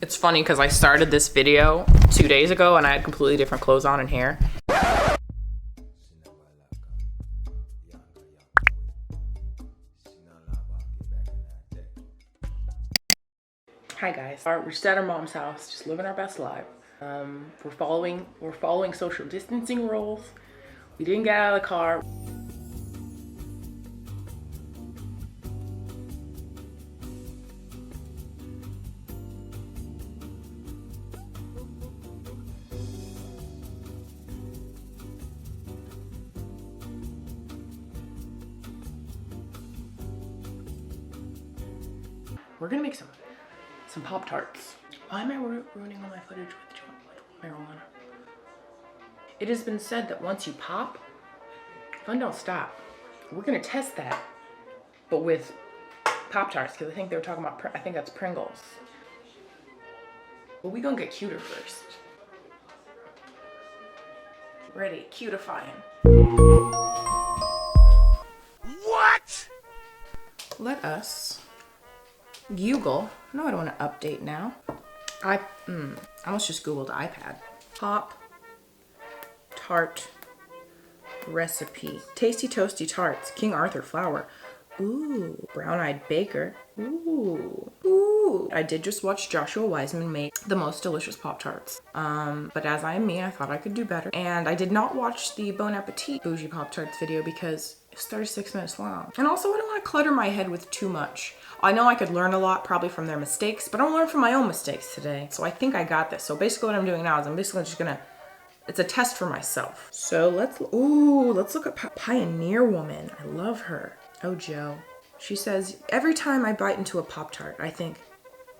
It's funny because I started this video 2 days ago and I had completely different clothes on and hair. Hi guys. We're just at our mom's house, just living our best life. We're following social distancing rules. We didn't get out of the car. We're gonna make some Pop-Tarts. Why am I ruining all my footage with marijuana? It has been said that once you pop, fun don't stop. We're gonna test that, but with Pop-Tarts, because I think they were talking about, I think that's Pringles. But we gonna get cuter first. Ready, cutifying. What? Let us Google. No, I don't want to update now. I almost just Googled iPad. Pop-Tart recipe. Tasty Toasty Tarts. King Arthur flour. Ooh. Brown-eyed baker. Ooh. Ooh. I did just watch Joshua Weissman make the most delicious Pop-Tarts. But as I am me, I thought I could do better. And I did not watch the Bon Appetit Bougie Pop-Tarts video because it's 36 minutes long. And also I don't want to clutter my head with too much. I know I could learn a lot probably from their mistakes, but I don't learn from my own mistakes today. So I think I got this. So basically what I'm doing now is I'm basically just gonna, it's a test for myself. So let's look at Pioneer Woman. I love her. Oh, Joe. She says, every time I bite into a Pop-Tart, I think,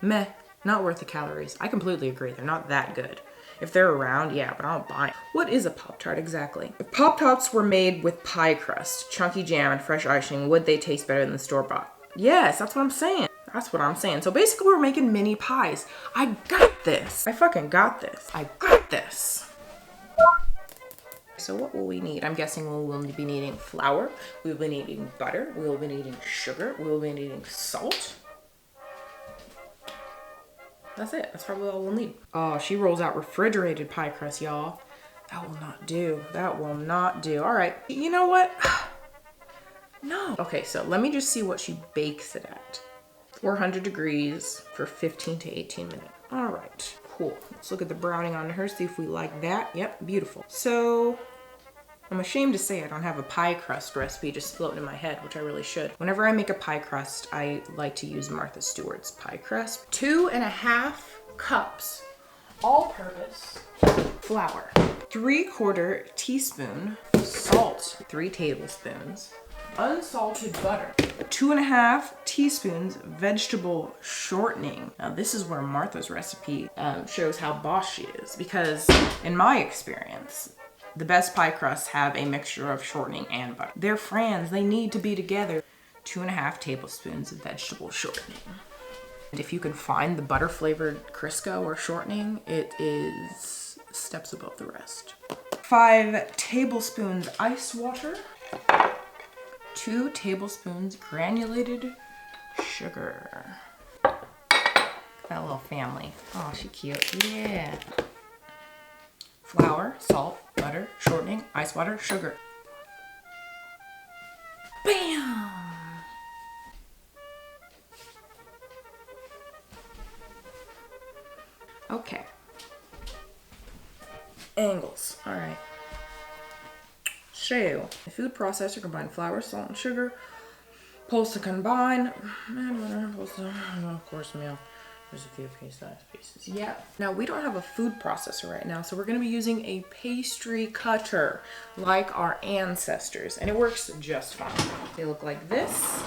meh, not worth the calories. I completely agree. They're not that good. If they're around, yeah, but I don't buy them. What is a Pop-Tart exactly? If Pop-Tarts were made with pie crust, chunky jam, and fresh icing, would they taste better than the store-bought? Yes, that's what I'm saying. That's what I'm saying. So basically we're making mini pies. I got this. I fucking got this. I got this. So what will we need? I'm guessing we will be needing flour. We will be needing butter. We will be needing sugar. We will be needing salt. That's it. That's probably all we'll need. Oh, she rolls out refrigerated pie crust, y'all. That will not do. That will not do. All right. You know what? No. Okay, so let me just see what she bakes it at. 400 degrees for 15 to 18 minutes. All right, cool. Let's look at the browning on her, see if we like that. Yep, beautiful. So I'm ashamed to say I don't have a pie crust recipe just floating in my head, which I really should. Whenever I make a pie crust, I like to use Martha Stewart's pie crust. 2.5 cups all-purpose flour. 3/4 teaspoon salt. 3 tablespoons. Unsalted butter. 2.5 teaspoons vegetable shortening. Now this is where Martha's recipe shows how boss she is, because in my experience, the best pie crusts have a mixture of shortening and butter. They're friends, they need to be together. 2.5 tablespoons of vegetable shortening. And if you can find the butter flavored Crisco or shortening, it is steps above the rest. 5 tablespoons ice water. 2 tablespoons granulated sugar. That little family. Oh, she cute. Yeah. Flour, salt, butter, shortening, ice water, sugar. Bam! Okay. Angles. All right. So, the food processor combine flour, salt, and sugar. Pulse to combine. Of course, meal. There's a few pieces. Yeah. Now, we don't have a food processor right now, so we're going to be using a pastry cutter like our ancestors, and it works just fine. They look like this.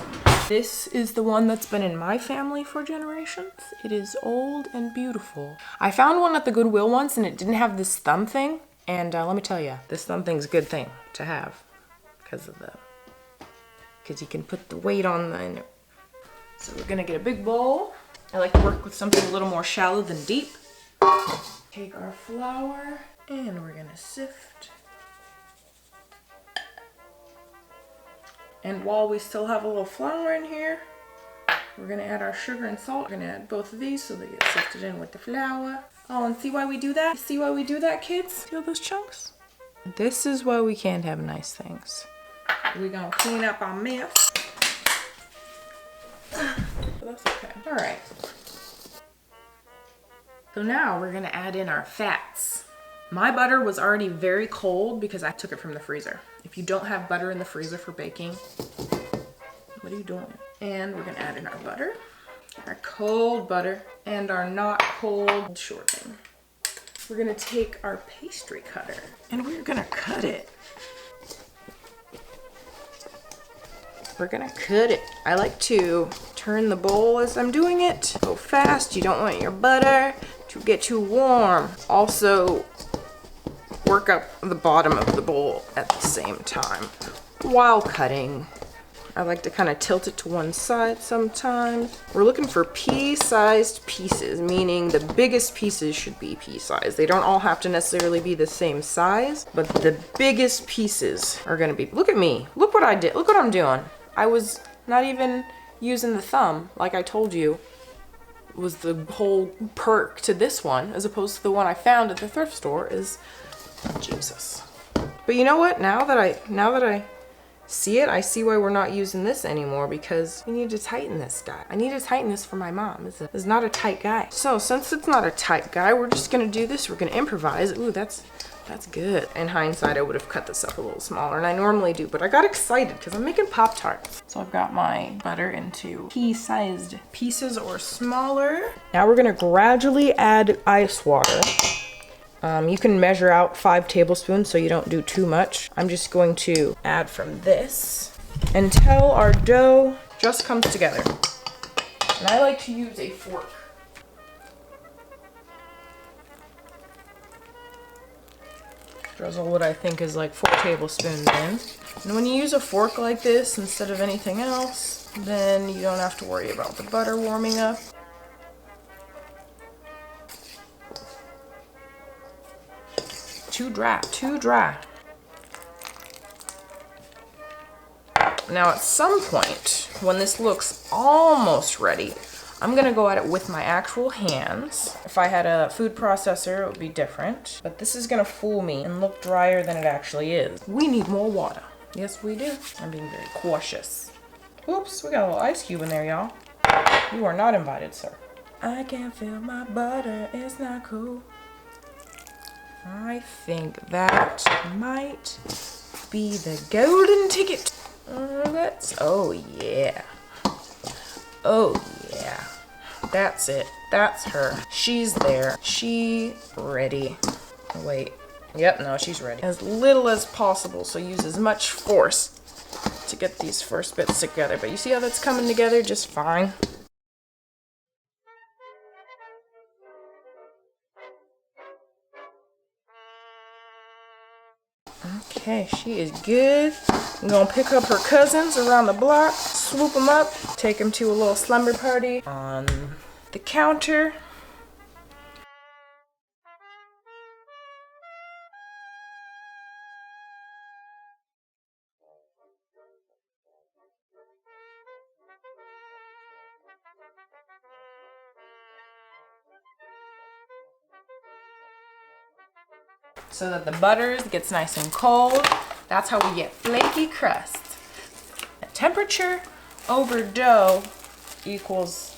This is the one that's been in my family for generations. It is old and beautiful. I found one at the Goodwill once, and it didn't have this thumb thing. And let me tell you, this thumb thing's a good thing to have because you can put the weight on the. So we're gonna get a big bowl. I like to work with something a little more shallow than deep. Take our flour and we're gonna sift. And while we still have a little flour in here, we're gonna add our sugar and salt. We're gonna add both of these so they get sifted in with the flour. Oh, and see why we do that? See why we do that, kids? See all those chunks? This is why we can't have nice things. We're gonna clean up our mess. That's okay. All right. So now we're gonna add in our fats. My butter was already very cold because I took it from the freezer. If you don't have butter in the freezer for baking, what are you doing? And we're gonna add in our butter, our cold butter, and our not cold shortening. We're gonna take our pastry cutter and we're gonna cut it. We're gonna cut it. I like to turn the bowl as I'm doing it. Go fast, you don't want your butter to get too warm. Also, work up the bottom of the bowl at the same time while cutting. I like to kind of tilt it to one side sometimes. We're looking for pea-sized pieces, meaning the biggest pieces should be pea-sized. They don't all have to necessarily be the same size, but the biggest pieces are gonna be, look at me, look what I did, look what I'm doing. I was not even using the thumb, like I told you, was the whole perk to this one, as opposed to the one I found at the thrift store is, Jesus. But you know what, now that I see it, I see why we're not using this anymore, because we need to tighten this guy. I need to tighten this for my mom. This is not a tight guy. So since it's not a tight guy, we're just gonna do this. We're gonna improvise. Ooh, that's good. In hindsight, I would have cut this up a little smaller, and I normally do, but I got excited because I'm making Pop-Tarts. So I've got my butter into pea-sized pieces or smaller. Now we're gonna gradually add ice water. You can measure out 5 tablespoons so you don't do too much. I'm just going to add from this until our dough just comes together. And I like to use a fork. Drizzle what I think is like 4 tablespoons in. And when you use a fork like this instead of anything else, then you don't have to worry about the butter warming up. Too dry, too dry. Now at some point, when this looks almost ready, I'm gonna go at it with my actual hands. If I had a food processor, it would be different. But this is gonna fool me and look drier than it actually is. We need more water. Yes, we do. I'm being very cautious. Oops, we got a little ice cube in there, y'all. You are not invited, sir. I can feel my butter, it's not cool. I think that might be the golden ticket. Oh yeah. Oh yeah. That's it. That's her. She's there. She ready. Wait. Yep, no, she's ready. As little as possible, so use as much force to get these first bits together. But you see how that's coming together just fine? Okay, she is good. I'm gonna pick up her cousins around the block, swoop them up, take them to a little slumber party on the counter. So that the butter gets nice and cold. That's how we get flaky crust. The temperature over dough equals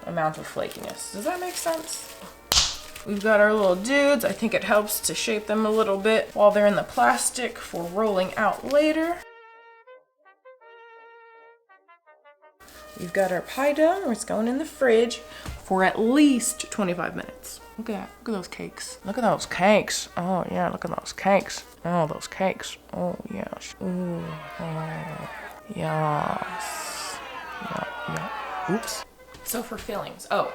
amount of flakiness. Does that make sense? We've got our little dudes. I think it helps to shape them a little bit while they're in the plastic for rolling out later. We've got our pie dough, where it's going in the fridge for at least 25 minutes. Look at that. Look at those cakes. Look at those cakes. Oh, yeah. Look at those cakes. Oh, those cakes. Oh, yes. Ooh. Oh, yes. Yeah, yeah. Oops. So for fillings. Oh.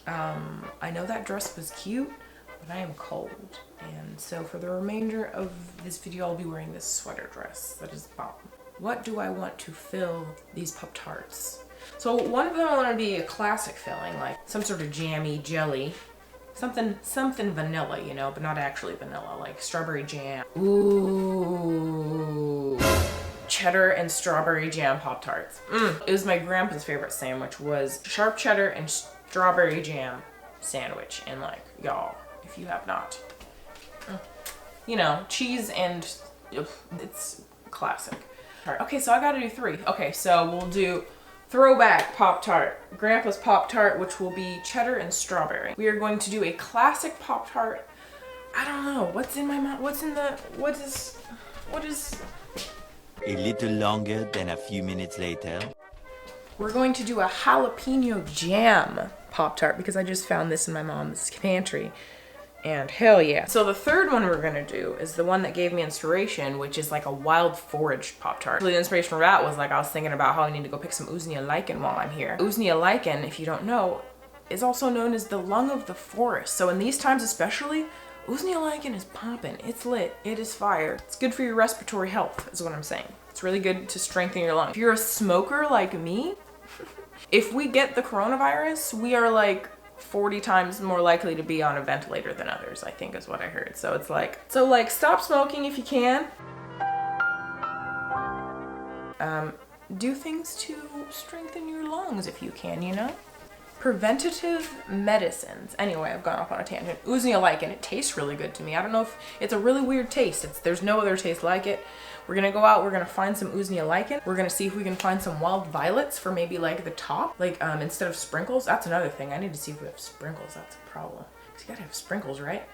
I know that dress was cute, but I am cold. And so for the remainder of this video, I'll be wearing this sweater dress that is bomb. What do I want to fill these Pop-Tarts? So one of them I want to be a classic filling, like some sort of jammy jelly. Something vanilla, you know, but not actually vanilla, like strawberry jam. Ooh. cheddar and strawberry jam Pop-Tarts. It was my grandpa's favorite sandwich, was sharp cheddar and strawberry jam sandwich. And like, y'all, if you have not, you know, cheese and it's classic. All right, okay, so I gotta do 3. Okay, so we'll do throwback Pop-Tart, Grandpa's Pop-Tart, which will be cheddar and strawberry. We are going to do a classic Pop-Tart. I don't know, what's in my mouth, what is... A little longer than a few minutes later. We're going to do a jalapeno jam Pop-Tart because I just found this in my mom's pantry. And hell yeah. So the third one we're gonna do is the one that gave me inspiration, which is like a wild forage Pop-Tart. The inspiration for that was like, I was thinking about how I need to go pick some Usnea lichen while I'm here. Usnea lichen, if you don't know, is also known as the lung of the forest. So in these times especially, Usnea lichen is popping. It's lit, it is fire. It's good for your respiratory health, is what I'm saying. It's really good to strengthen your lungs. If you're a smoker like me, if we get the coronavirus, we are like 40 times more likely to be on a ventilator than others, I think is what I heard. So it's like, stop smoking if you can. Do things to strengthen your lungs if you can, you know? Preventative medicines. Anyway, I've gone off on a tangent. Usnea lichen, it tastes really good to me. I don't know if it's a really weird taste. There's no other taste like it. We're gonna go out, we're gonna find some Usnea lichen. We're gonna see if we can find some wild violets for maybe like the top, like instead of sprinkles. That's another thing. I need to see if we have sprinkles. That's a problem. 'Cause you gotta have sprinkles, right?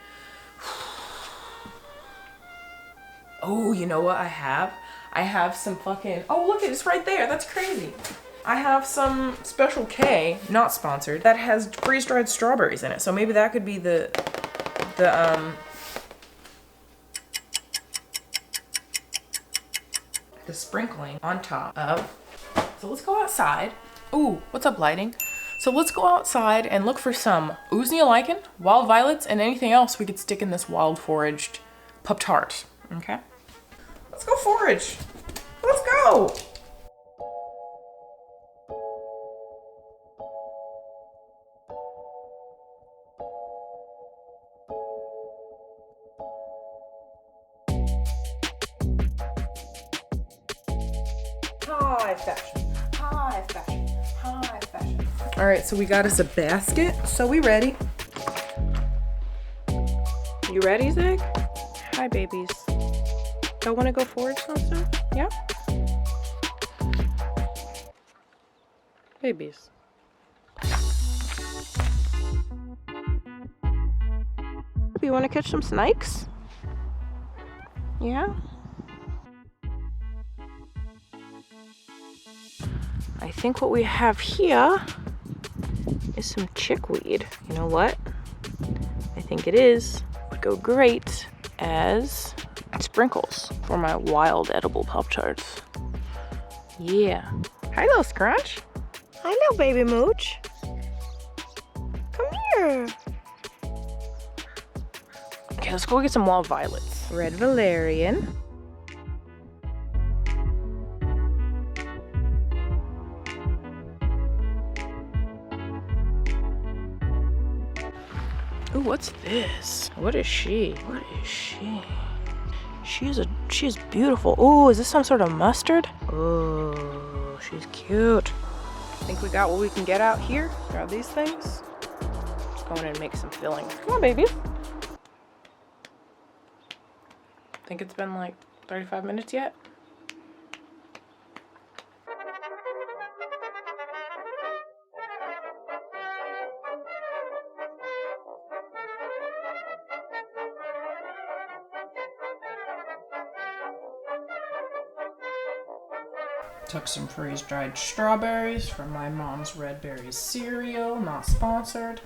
Oh, you know what I have? I have some fucking, oh look, it's right there. That's crazy. I have some Special K, not sponsored, that has freeze-dried strawberries in it. So maybe that could be the sprinkling on top of. So let's go outside. Ooh, what's up, lighting? So let's go outside and look for some Usnea lichen, wild violets, and anything else we could stick in this wild foraged Pop-Tart. Okay? Let's go forage. Let's go. High fashion, high fashion, high fashion. All right, so we got us a basket. So we ready? You ready, Zig? Hi, babies. Y'all want to go forage something? Yeah? Babies. You want to catch some snakes? Yeah? I think what we have here is some chickweed. You know what? I think it is. Would go great as sprinkles for my wild edible Pop-Tarts. Yeah. Hi, little Scrunch. Hi, little baby mooch. Come here. Okay, let's go get some wild violets. Red valerian. Ooh, what's this? What is she? What is she? She's beautiful. Ooh, is this some sort of mustard? Oh, she's cute. I think we got what we can get out here. Grab these things. Let's go in and make some filling. Come on, baby. Think it's been like 35 minutes yet? Took some freeze-dried strawberries from my mom's Red Berries cereal, not sponsored.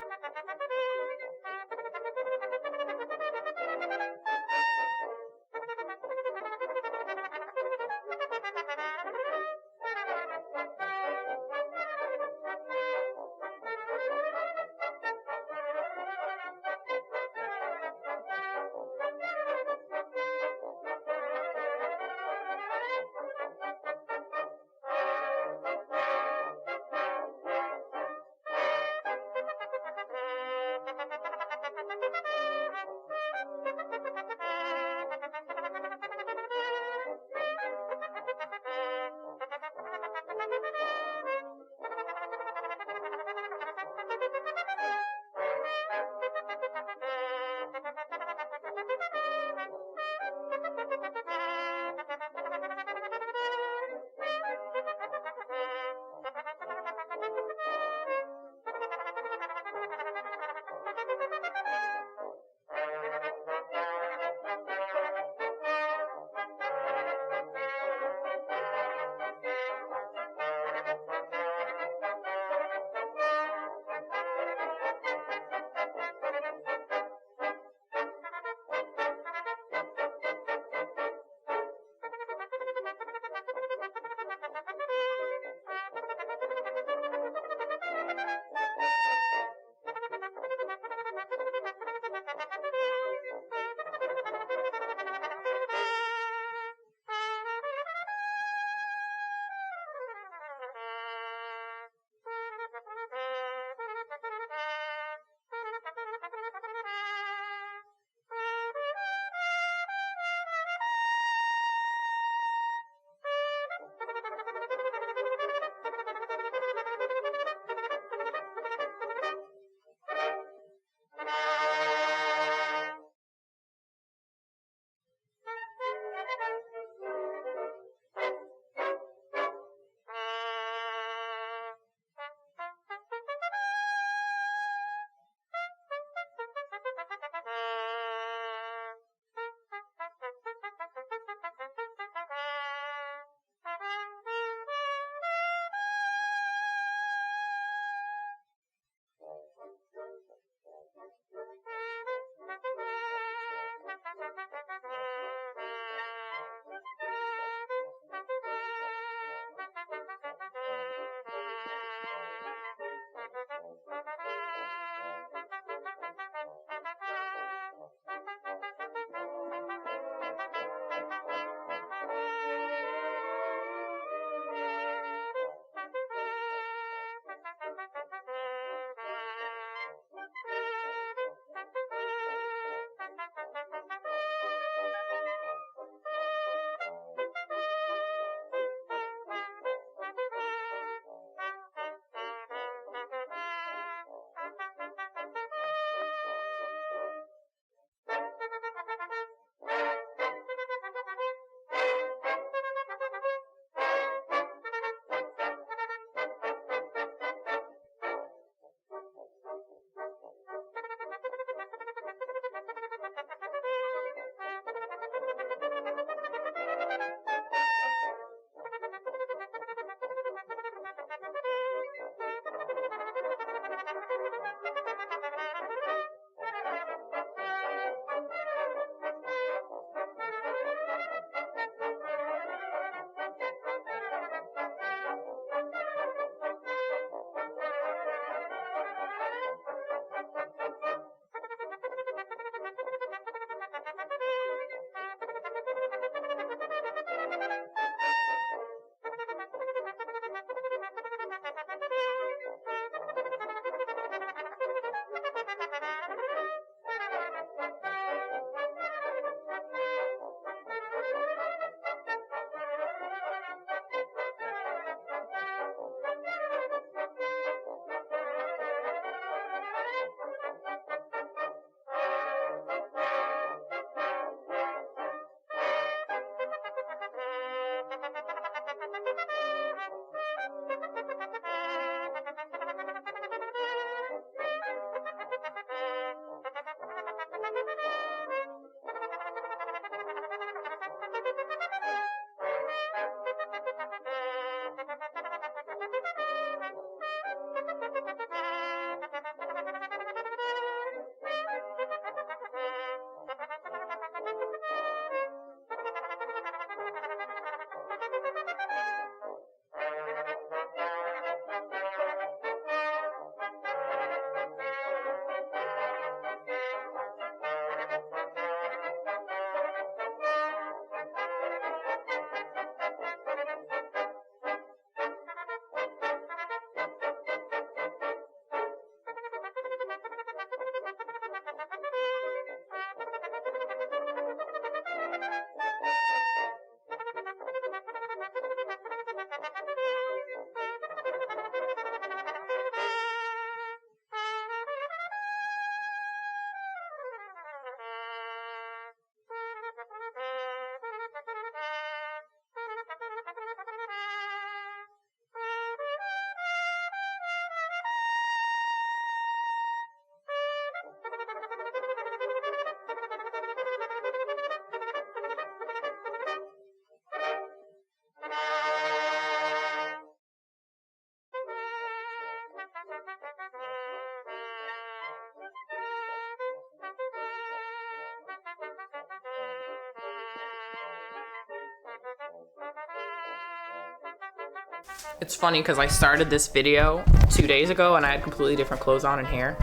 It's funny because I started this video 2 days ago and I had completely different clothes on and hair.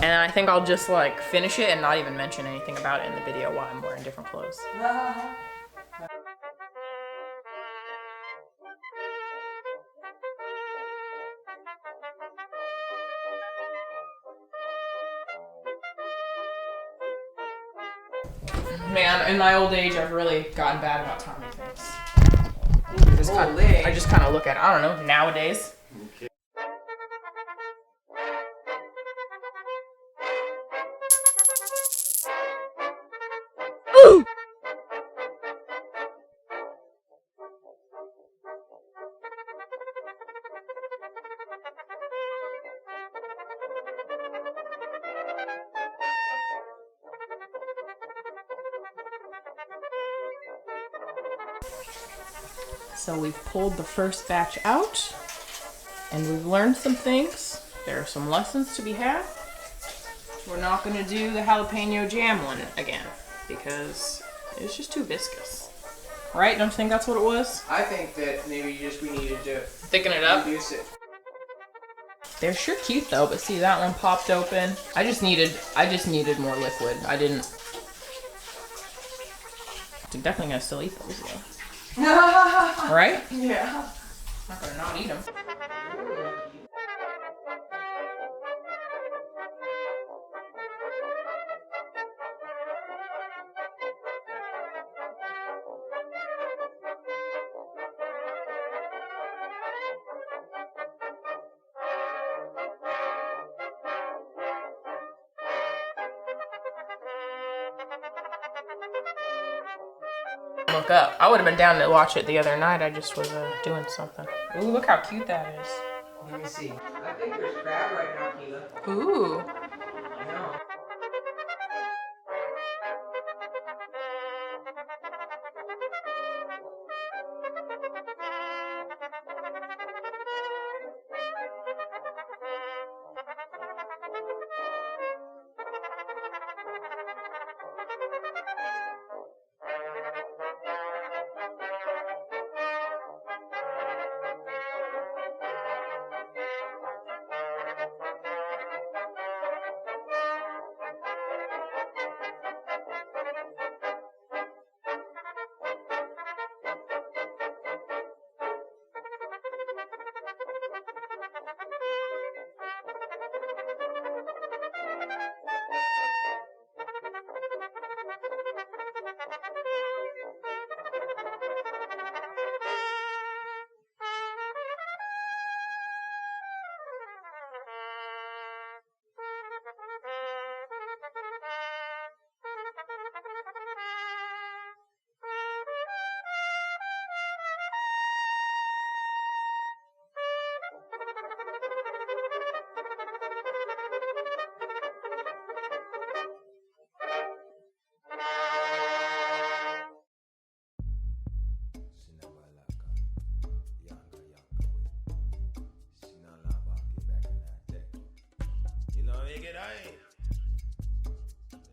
And I think I'll just like finish it and not even mention anything about it in the video while I'm wearing different clothes. Man, in my old age, I've really gotten bad about timing things. I just kind of look at it, I don't know, nowadays. Okay. So we've pulled the first batch out and we've learned some things. There are some lessons to be had. We're not going to do the jalapeno jam one again because it's just too viscous. Right? Don't you think that's what it was? I think that maybe we needed to thicken it up. Reduce it. They're sure cute though, but see that one popped open. I just needed more liquid. I'm definitely gonna still eat those though. Right? Yeah. I'm not gonna not eat them. Look up. I would have been down to watch it the other night. I just was doing something. Ooh, look how cute that is. Let me see. I think there's crab right now, Keela. Ooh. I know.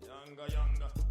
Younger, younger.